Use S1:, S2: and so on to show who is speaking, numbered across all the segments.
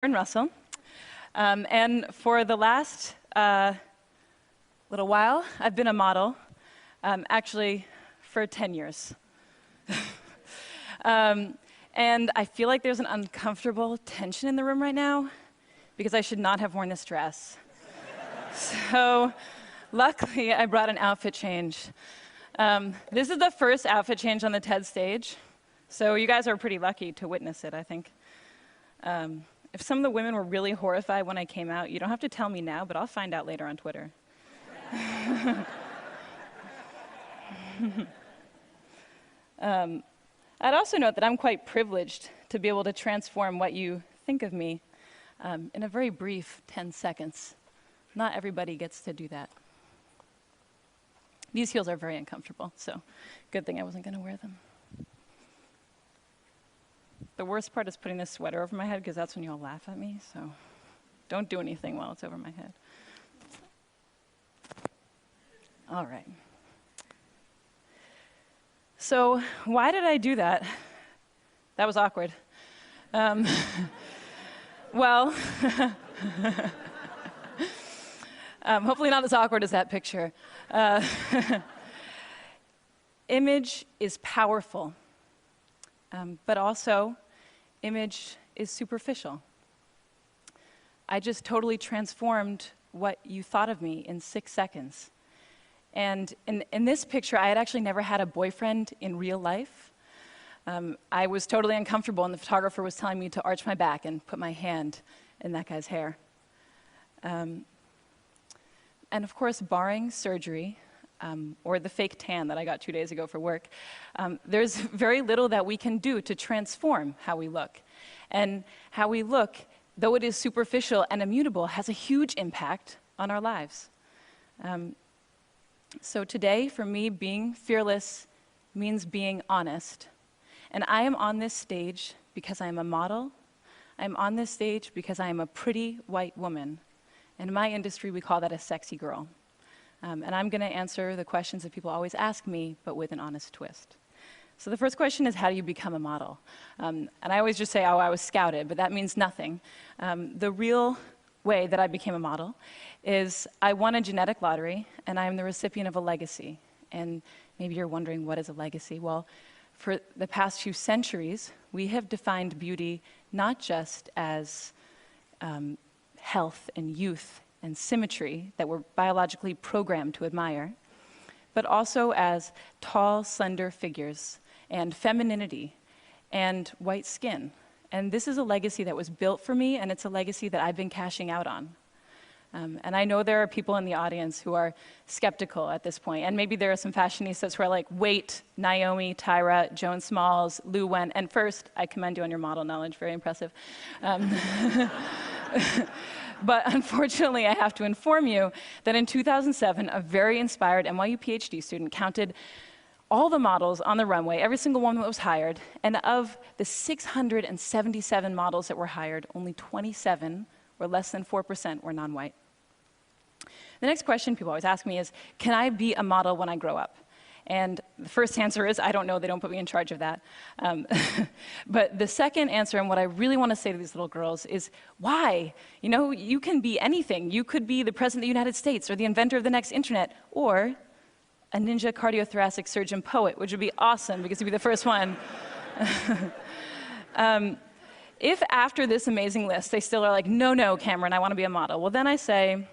S1: Russell. And for the last little while, I've been a model, actually for 10 years. And I feel like there's an uncomfortable tension in the room right now because I should not have worn this dress. So luckily, I brought an outfit change. This is the first outfit change on the TED stage, so you guys are pretty lucky to witness it, I think. If some of the women were really horrified when I came out, you don't have to tell me now, but I'll find out later on Twitter. I'd also note that I'm quite privileged to be able to transform what you think of me in a very brief 10 seconds. Not everybody gets to do that. These heels are very uncomfortable, so good thing I wasn't going to wear them. The worst part is putting this sweater over my head, because that's when you all laugh at me, so don't do anything while it's over my head. All right. So why did I do that? That was awkward. Well, hopefully not as awkward as that picture. Image is powerful, but also image is superficial. I just totally transformed what you thought of me in 6 seconds. And in this picture, I had actually never had a boyfriend in real life. I was totally uncomfortable, and the photographer was telling me to arch my back and put my hand in that guy's hair. And of course, barring surgery, or the fake tan that I got 2 days ago for work, there's very little that we can do to transform how we look. And how we look, though it is superficial and immutable, has a huge impact on our lives. So today, for me, being fearless means being honest. And I am on this stage because I am a model. I'm on this stage because I am a pretty white woman. In my industry, we call that a sexy girl. And I'm going to answer the questions that people always ask me, but with an honest twist. So the first question is, how do you become a model? And I always just say, oh, I was scouted, but that means nothing. The real way that I became a model is I won a genetic lottery, and I am the recipient of a legacy. And maybe you're wondering, what is a legacy? Well, for the past few centuries, we have defined beauty not just as health and youth and symmetry that we're biologically programmed to admire, but also as tall, slender figures and femininity and white skin. And this is a legacy that was built for me, and it's a legacy that I've been cashing out on. And I know there are people in the audience who are skeptical at this point, and maybe there are some fashionistas who are like, wait, Naomi, Tyra, Joan Smalls, Lou Wen, and first, I commend you on your model knowledge, very impressive. But unfortunately, I have to inform you that in 2007, a very inspired NYU PhD student counted all the models on the runway, every single one that was hired, and of the 677 models that were hired, only 27, or less than 4%, were non-white. The next question people always ask me is, can I be a model when I grow up? And the first answer is, I don't know, they don't put me in charge of that. But the second answer, and what I really want to say to these little girls, is why? You know, you can be anything. You could be the president of the United States, or the inventor of the next internet, or a ninja cardiothoracic surgeon poet, which would be awesome, because you'd be the first one. If after this amazing list, they still are like, no, no, Cameron, I want to be a model, well, then I say,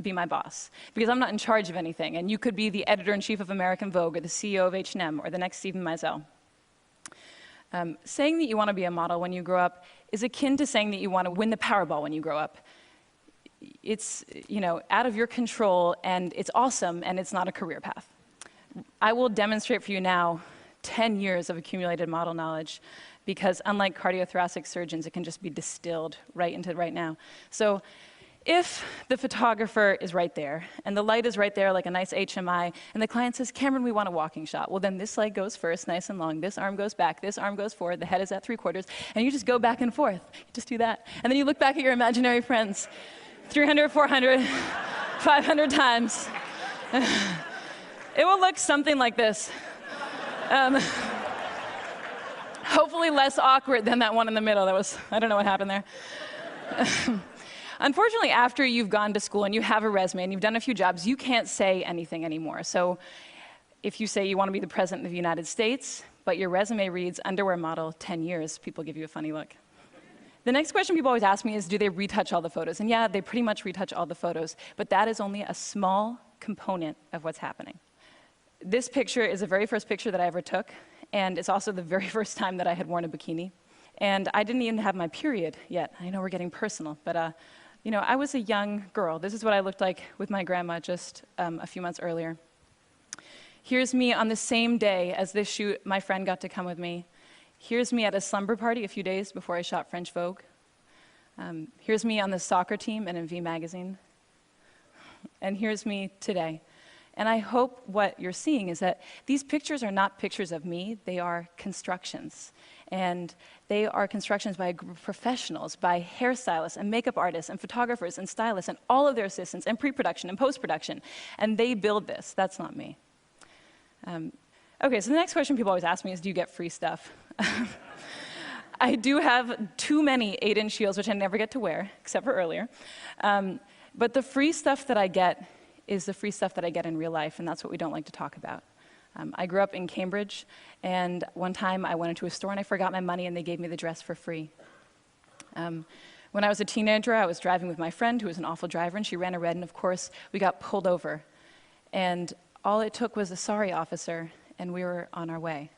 S1: be my boss, because I'm not in charge of anything, and you could be the editor-in-chief of American Vogue, or the CEO of H&M, or the next Stephen Meisel. Saying that you want to be a model when you grow up is akin to saying that you want to win the Powerball when you grow up. It's, you know, out of your control, and it's awesome, and it's not a career path. I will demonstrate for you now 10 years of accumulated model knowledge, because unlike cardiothoracic surgeons, it can just be distilled right into right now. So if the photographer is right there, and the light is right there like a nice HMI, and the client says, Cameron, we want a walking shot, well, then this leg goes first, nice and long, this arm goes back, this arm goes forward, the head is at 3/4, and you just go back and forth. You just do that. And then you look back at your imaginary friends, 300, 400, 500 times. It will look something like this. Hopefully less awkward than that one in the middle. That was, I don't know what happened there. Unfortunately, after you've gone to school and you have a resume and you've done a few jobs, you can't say anything anymore. So if you say you want to be the president of the United States, but your resume reads underwear model 10 years, people give you a funny look. The next question people always ask me is, do they retouch all the photos? And yeah, they pretty much retouch all the photos, but that is only a small component of what's happening. This picture is the very first picture that I ever took, and it's also the very first time that I had worn a bikini. And I didn't even have my period yet. I know we're getting personal, but you know, I was a young girl. This is what I looked like with my grandma just a few months earlier. Here's me on the same day as this shoot. My friend got to come with me. Here's me at a slumber party a few days before I shot French Vogue. Here's me on the soccer team and in V Magazine. And here's me today. And I hope what you're seeing is that these pictures are not pictures of me, they are constructions. And they are constructions by a group of professionals, by hairstylists and makeup artists and photographers and stylists and all of their assistants and pre-production and post-production. And they build this, that's not me. Okay, so the next question people always ask me is, do you get free stuff? I do have too many 8-inch heels, which I never get to wear, except for earlier. But the free stuff that I get is the free stuff that I get in real life, and that's what we don't like to talk about. I grew up in Cambridge, and one time I went into a store and I forgot my money and they gave me the dress for free. When I was a teenager, I was driving with my friend who was an awful driver, and she ran a red, and of course, we got pulled over. And all it took was a sorry officer, and we were on our way.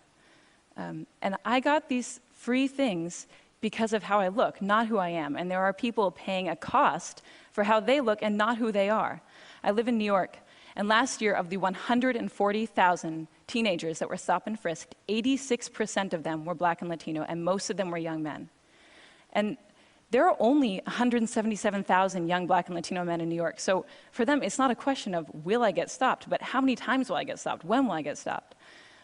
S1: And I got these free things because of how I look, not who I am. And there are people paying a cost for how they look and not who they are. I live in New York, and last year, of the 140,000 teenagers that were stopped and frisked, 86% of them were Black and Latino, and most of them were young men. And there are only 177,000 young Black and Latino men in New York. So for them, it's not a question of will I get stopped, but how many times will I get stopped? When will I get stopped?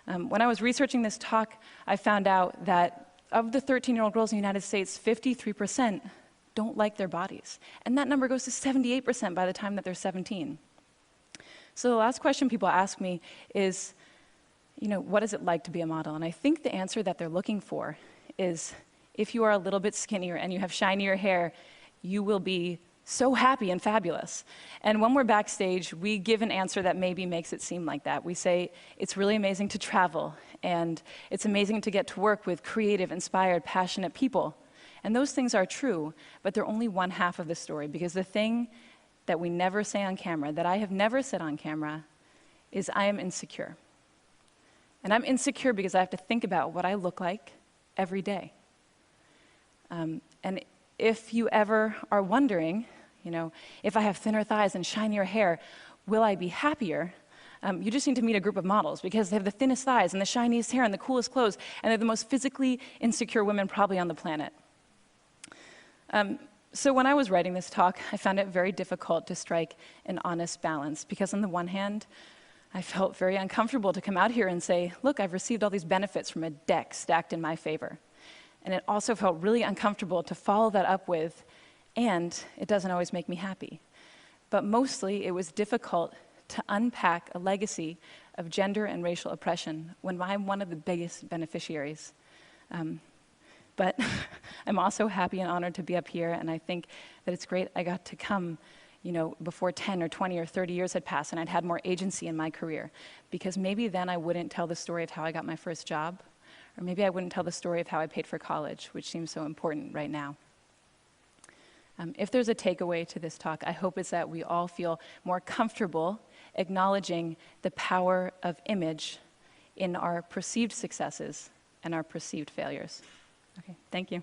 S1: When I was researching this talk, I found out that of the 13-year-old girls in the United States, 53% don't like their bodies. And that number goes to 78% by the time that they're 17. So the last question people ask me is, you know, what is it like to be a model? And I think the answer that they're looking for is, if you are a little bit skinnier and you have shinier hair, you will be so happy and fabulous. And when we're backstage, we give an answer that maybe makes it seem like that. We say, it's really amazing to travel, and it's amazing to get to work with creative, inspired, passionate people. And those things are true, but they're only one half of the story, because the thing that we never say on camera, that I have never said on camera, is I am insecure. And I'm insecure because I have to think about what I look like every day. And if you ever are wondering, you know, if I have thinner thighs and shinier hair, will I be happier? You just need to meet a group of models, because they have the thinnest thighs and the shiniest hair and the coolest clothes, and they're the most physically insecure women probably on the planet. So when I was writing this talk, I found it very difficult to strike an honest balance, because on the one hand, I felt very uncomfortable to come out here and say, look, I've received all these benefits from a deck stacked in my favor. And it also felt really uncomfortable to follow that up with, and it doesn't always make me happy. But mostly, it was difficult to unpack a legacy of gender and racial oppression when I'm one of the biggest beneficiaries. But I'm also happy and honored to be up here, and I think that it's great I got to come, you know, before 10 or 20 or 30 years had passed and I'd had more agency in my career. Because maybe then I wouldn't tell the story of how I got my first job, or maybe I wouldn't tell the story of how I paid for college, which seems so important right now. If there's a takeaway to this talk, I hope it's that we all feel more comfortable acknowledging the power of image in our perceived successes and our perceived failures. Okay, thank you.